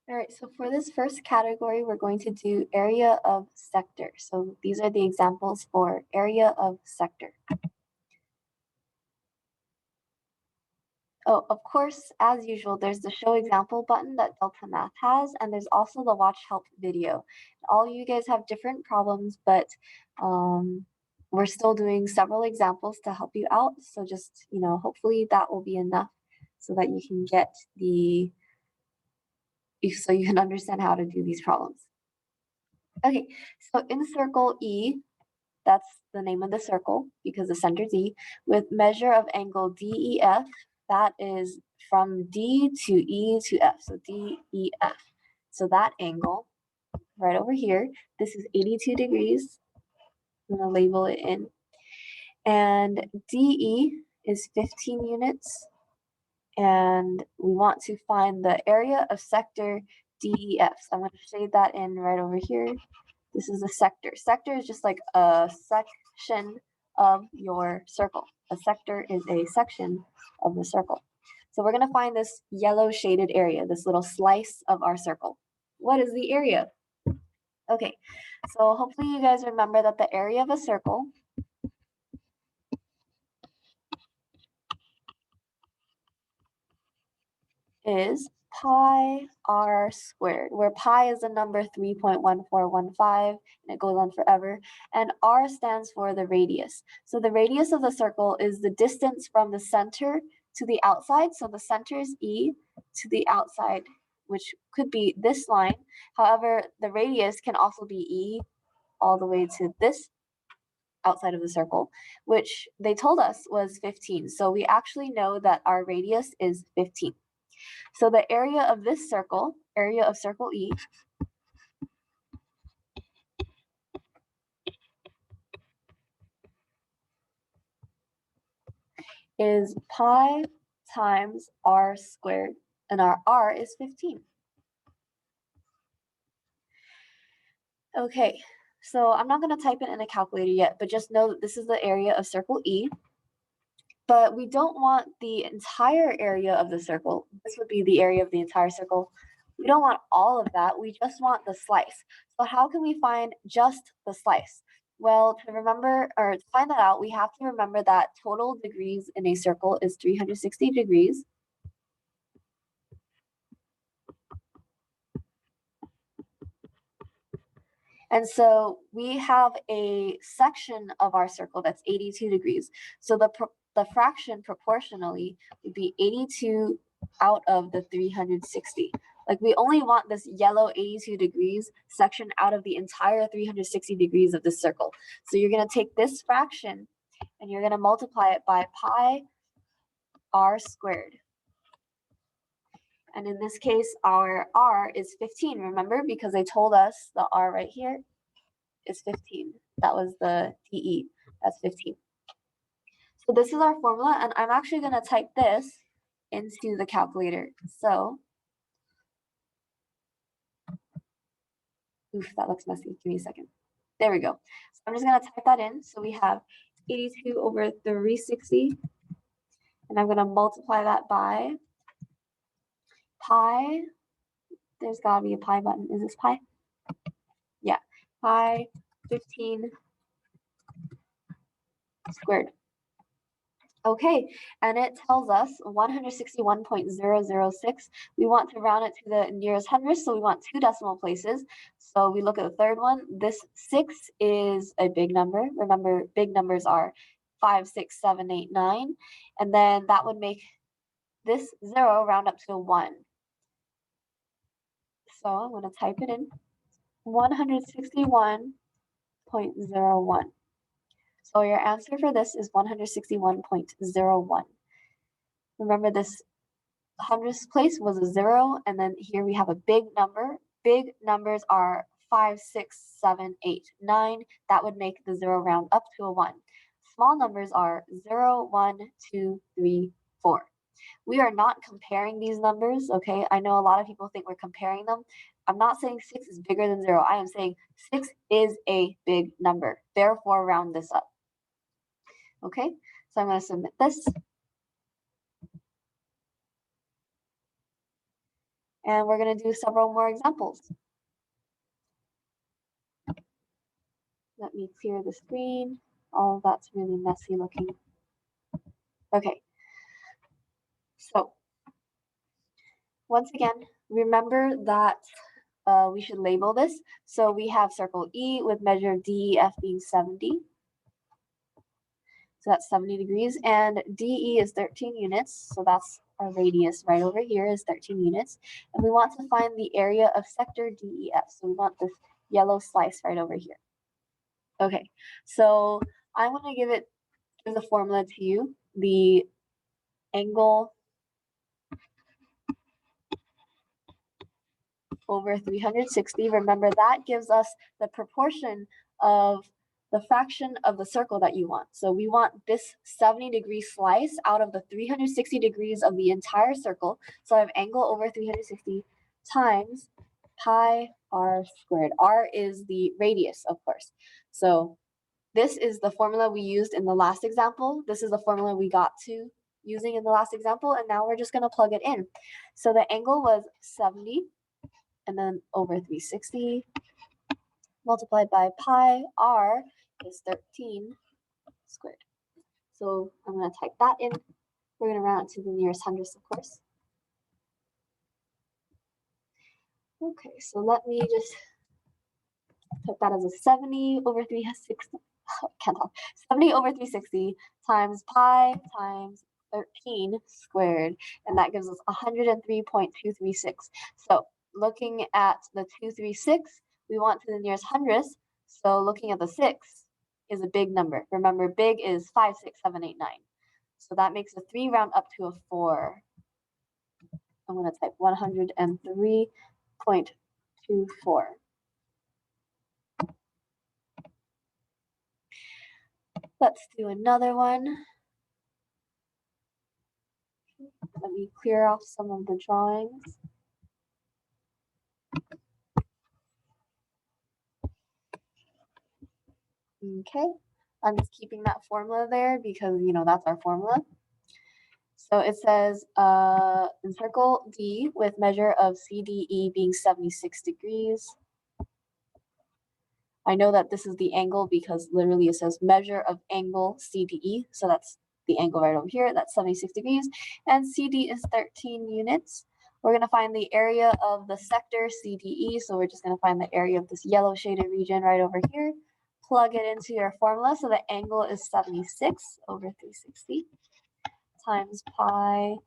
All right, so for this first category, we're going to do area of sector. So these are the examples for area of sector. Oh, of course, as usual, there's the show example button that Delta Math has, and there's also the watch help video. All you guys have different problems, but we're still doing several examples to help you out. So just, hopefully that will be enough so that you can get so you can understand how to do these problems. Okay, so in circle E, that's the name of the circle because the center is E, with measure of angle DEF, that is from D to E to F, so DEF. So that angle right over here, this is 82 degrees. I'm gonna label it in. And DE is 15 units. And we want to find the area of sector DEF. So I'm gonna shade that in right over here. This is a sector. Sector is just like a section of your circle. A sector is a section of the circle. So we're going to find this yellow shaded area, this little slice of our circle. What is the area? Okay, so hopefully you guys remember that the area of a circle is pi r squared, where pi is the number 3.1415 and it goes on forever, and r stands for the radius. So the radius of the circle is the distance from the center to the outside. So the center is E to the outside, which could be this line. However, the radius can also be E all the way to this outside of the circle, which they told us was 15. So we actually know that our radius is 15. So the area of this circle, area of circle E, is pi times r squared, and our r is 15. Okay, so I'm not going to type it in a calculator yet, but just know that this is the area of circle E. But we don't want the entire area of the circle. This would be the area of the entire circle. We don't want all of that. We just want the slice. So how can we find just the slice? Well, to remember or to find that out, we have to remember that total degrees in a circle is 360 degrees. And so we have a section of our circle that's 82 degrees. So the fraction proportionally would be 82 out of the 360. Like we only want this yellow 82 degrees section out of the entire 360 degrees of the circle. So you're going to take this fraction and you're going to multiply it by pi r squared. And in this case, our r is 15, remember? Because they told us the r right here is 15. That was the TE, that's 15. So this is our formula, and I'm actually going to type this into the calculator. So, oof, that looks messy. Give me a second. There we go. So I'm just going to type that in. So we have 82 over 360, and I'm going to multiply that by pi. There's got to be a pi button. Is this pi? Yeah, pi 15 squared. Okay, and it tells us 161.006. We want to round it to the nearest hundredth, so we want 2 decimal places. So we look at the third one. This 6 is a big number. Remember, big numbers are 5, 6, 7, 8, 9. And then that would make this 0 round up to a 1. So I'm going to type it in. 161.01. So your answer for this is 161.01. Remember, this hundredths place was a 0, and then here we have a big number. Big numbers are 5, 6, 7, 8, 9. That would make the 0 round up to a 1. Small numbers are 0, 1, 2, 3, 4. We are not comparing these numbers, okay? I know a lot of people think we're comparing them. I'm not saying 6 is bigger than 0. I am saying 6 is a big number. Therefore, round this up. Okay, so I'm going to submit this. And we're going to do several more examples. Let me clear the screen. All that's really messy looking. Okay. So once again, remember that we should label this. So we have circle E with measure DEF being 70. So that's 70 degrees. And DE is 13 units. So that's our radius right over here is 13 units. And we want to find the area of sector DEF. So we want this yellow slice right over here. Okay, so I want to give the formula to you. The angle over 360. Remember, that gives us the proportion of the fraction of the circle that you want. So we want this 70-degree slice out of the 360 degrees of the entire circle. So I have angle over 360 times pi r squared. R is the radius, of course. So this is the formula we used in the last example. This is the formula we got to using in the last example, and now we're just going to plug it in. So the angle was 70, and then over 360 multiplied by pi r is 13 squared. So I'm going to type that in. We're going to round it to the nearest hundredths, of course. Okay, so let me just put that as a 70 over 360. Can't talk. 70 over 360 times pi times 13 squared, and that gives us 103.236. So looking at the 236, we want to the nearest hundredths. So looking at the 6 is a big number. Remember, big is 5, 6, 7, 8, 9. So that makes a 3 round up to a 4. I'm going to type 103.24. Let's do another one. Let me clear off some of the drawings. Okay, I'm just keeping that formula there because, that's our formula. So it says encircle D with measure of CDE being 76 degrees. I know that this is the angle because literally it says measure of angle CDE. So that's the angle right over here. That's 76 degrees. And CD is 13 units. We're going to find the area of the sector CDE. So we're just going to find the area of this yellow shaded region right over here. Plug it into your formula. So the angle is 76 over 360 times pi.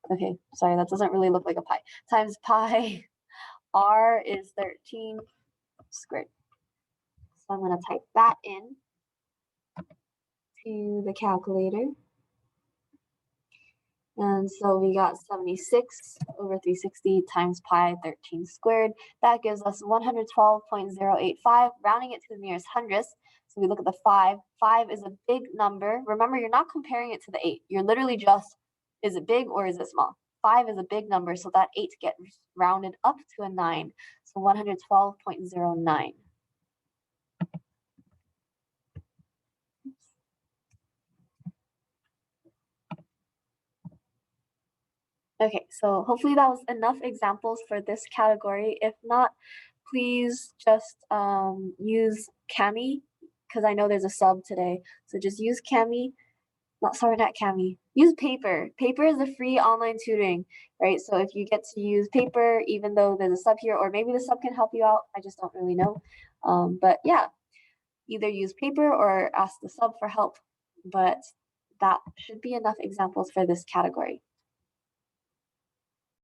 Okay, sorry, that doesn't really look like a pi. Times pi r is 13 squared. So I'm going to type that in to the calculator. And so we got 76 over 360 times pi 13 squared. That gives us 112.085, rounding it to the nearest hundredths. So we look at the 5. 5 is a big number. Remember, you're not comparing it to the 8. You're literally just, is it big or is it small? 5 is a big number, so that 8 gets rounded up to a 9. So 112.09. Okay, so hopefully that was enough examples for this category. If not, please just use Kami, because I know there's a sub today. So just use Kami. Not Kami. Use Paper. Paper is a free online tutoring, right? So if you get to use Paper, even though there's a sub here, or maybe the sub can help you out, I just don't really know. But yeah, either use Paper or ask the sub for help. But that should be enough examples for this category.